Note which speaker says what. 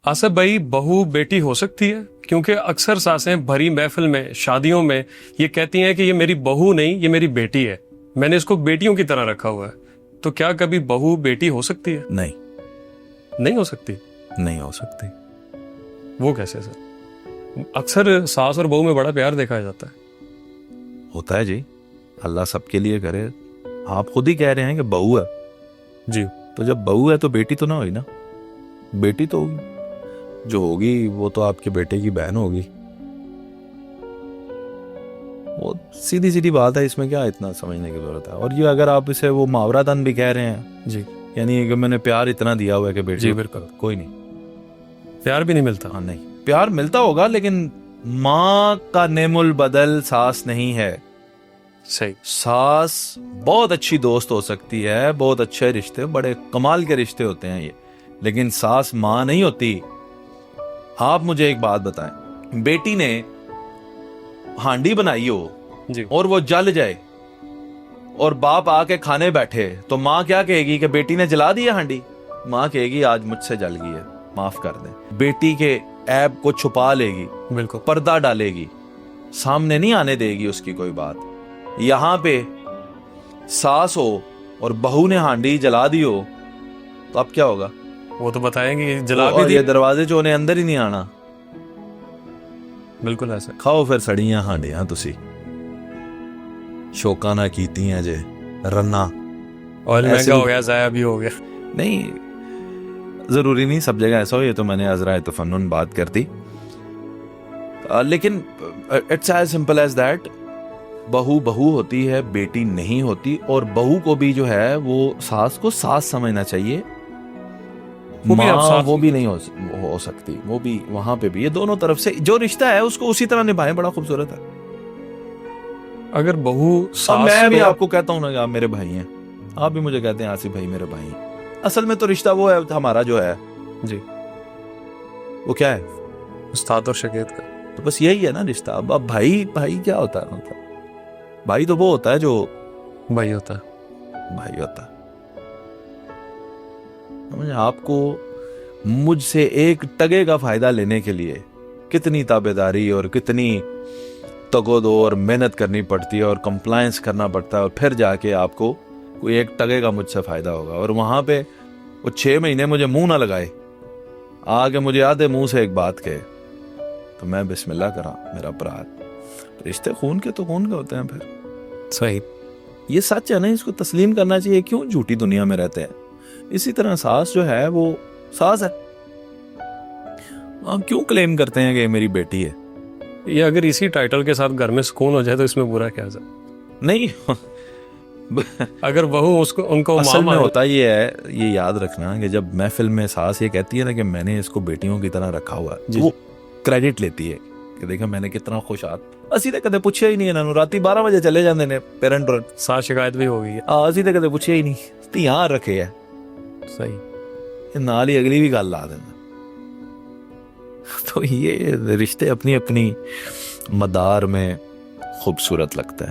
Speaker 1: आसिफ भाई, बहू बेटी हो सकती है? क्योंकि अक्सर सासें भरी महफिल में, शादियों में ये कहती हैं कि ये मेरी बहू नहीं, ये मेरी बेटी है, मैंने इसको बेटियों की तरह रखा हुआ है। तो क्या कभी बहू बेटी हो सकती है?
Speaker 2: नहीं,
Speaker 1: नहीं हो सकती।
Speaker 2: नहीं हो सकती।
Speaker 1: वो कैसे सर? अक्सर सास और बहू में बड़ा प्यार देखा जाता है।
Speaker 2: होता है जी, अल्लाह सबके लिए करे। आप खुद ही कह रहे हैं कि बहू है
Speaker 1: जी।
Speaker 2: तो जब बहू है तो बेटी तो ना हुई ना, बेटी तो होगी। जो होगी वो तो आपके बेटे की बहन होगी। वो सीधी सीधी बात है, इसमें क्या इतना समझने की जरूरत है। और ये अगर आप इसे वो मुहावरातन भी कह रहे हैं
Speaker 1: जी,
Speaker 2: यानी कि मैंने प्यार इतना दिया हुआ है कि बेटी,
Speaker 1: जी बिल्कुल,
Speaker 2: कोई नहीं,
Speaker 1: प्यार भी नहीं मिलता।
Speaker 2: हाँ नहीं, प्यार मिलता होगा लेकिन माँ का नेमुल बदल सास नहीं है।
Speaker 1: सही।
Speaker 2: सास बहुत अच्छी दोस्त हो सकती है, बहुत अच्छे रिश्ते, बड़े कमाल के रिश्ते होते हैं ये, लेकिन सास माँ नहीं होती। आप मुझे एक बात बताएं, बेटी ने हांडी बनाई हो
Speaker 1: जी।
Speaker 2: और वो जल जाए और बाप आके खाने बैठे तो माँ क्या कहेगी कि बेटी ने जला दी है हांडी? माँ कहेगी आज मुझसे जल गई है, माफ कर दे। बेटी के ऐब को छुपा लेगी,
Speaker 1: बिल्कुल,
Speaker 2: पर्दा डालेगी, सामने नहीं आने देगी उसकी कोई बात। यहां पे सास हो और बहू ने हांडी जला दी हो तो अब क्या होगा?
Speaker 1: वो तो बताएंगे जला भी
Speaker 2: और
Speaker 1: दी।
Speaker 2: ये दरवाजे चोने अंदर ही नहीं आना।
Speaker 1: बिल्कुल ऐसे।
Speaker 2: खाओ फिर सड़ियां हांडियां तुसी, शौका ना कीतियां जे रन्ना।
Speaker 1: ऑयल
Speaker 2: ऐसे
Speaker 1: महंगा
Speaker 2: भी-
Speaker 1: हो गया, जाया भी हो गया।
Speaker 2: नहीं, जरूरी नहीं सब जगह ऐसा हो, ये तो मैंने अजरा तफन्नुन बात कर दी। लेकिन it's as simple as that. बहू बहू होती है, बेटी नहीं होती। और बहू को भी जो है वो सास को सास समझना चाहिए।
Speaker 1: वो भी आप
Speaker 2: माँ
Speaker 1: सास-
Speaker 2: वो भी नहीं हो सकती, वो भी वहां पे भी ये दोनों तरफ से जो रिश्ता है उसको उसी तरह निभाएं, बड़ा खूबसूरत है।
Speaker 1: अगर बहू
Speaker 2: अब
Speaker 1: सास
Speaker 2: मैं भी
Speaker 1: को-
Speaker 2: आपको कहता हूँ ना कि आप मेरे भाई हैं, आप भी मुझे कहते हैं आसिफ भाई मेरे भाई हैं। असल में तो रिश्ता वो है हमारा जो है
Speaker 1: जी,
Speaker 2: वो क्या है,
Speaker 1: उस्ताद और शागिर्द का।
Speaker 2: तो बस यही है ना रिश्ता। अब भाई भाई क्या होता है? मतलब भाई तो वो होता है जो
Speaker 1: भाई होता है।
Speaker 2: भाई होता है। समझे? आपको मुझसे एक टगे का फायदा लेने के लिए कितनी ताबेदारी और कितनी तगोदो और मेहनत करनी पड़ती है और कंप्लायंस करना पड़ता है, और फिर जाके आपको कोई एक टगे का मुझसे फायदा होगा। और वहां पे वो 6 महीने मुझे मुंह ना लगाए, आगे मुझे आधे मुंह से एक बात कहे तो मैं बिस्मिल्लाह करा, मेरा अपराध। रिश्ते खून के तो खून के होते हैं। फिर
Speaker 1: सही।
Speaker 2: ये सच है ना, इसको तस्लीम करना चाहिए। क्यों झूठी दुनिया में रहते हैं? इसी तरह सास जो है वो सास है। आप क्यों क्लेम करते हैं कि ये मेरी बेटी है?
Speaker 1: ये अगर इसी टाइटल के साथ घर में सुकून हो जाए तो इसमें बुरा क्या है?
Speaker 2: नहीं,
Speaker 1: अगर बहू उसको उनको
Speaker 2: असल में
Speaker 1: मामा
Speaker 2: होता ये है, ये याद रखना कि जब महफिल में सास ये कहती है ना कि मैंने इसको बेटियों की तरह रखा हुआ है,
Speaker 1: जी।
Speaker 2: वो क्रेडिट लेती है कि देखो मैंने कितना खुशाद। ਅਸੀਂ ਤਾਂ ਕਦੇ ਪੁੱਛਿਆ ਹੀ ਨਹੀਂ ਇਹਨਾਂ ਨੂੰ। ਰਾਤੀ 12 ਵਜੇ ਚਲੇ ਜਾਂਦੇ ਨੇ पेरेंट।
Speaker 1: साथ शिकायत भी हो गई है।
Speaker 2: ਅਸੀਂ ਤਾਂ ਕਦੇ ਪੁੱਛਿਆ ਹੀ ਨਹੀਂ, ਧੀਆਂ ਰੱਖੇ ਆ।
Speaker 1: सही।
Speaker 2: ਇਹ ਨਾਲ ਹੀ ਅਗਲੀ ਵੀ ਗੱਲ ਲਾ ਦਿੰਦਾ। तो ये रिश्ते अपनी अपनी मदार में खूबसूरत लगता है।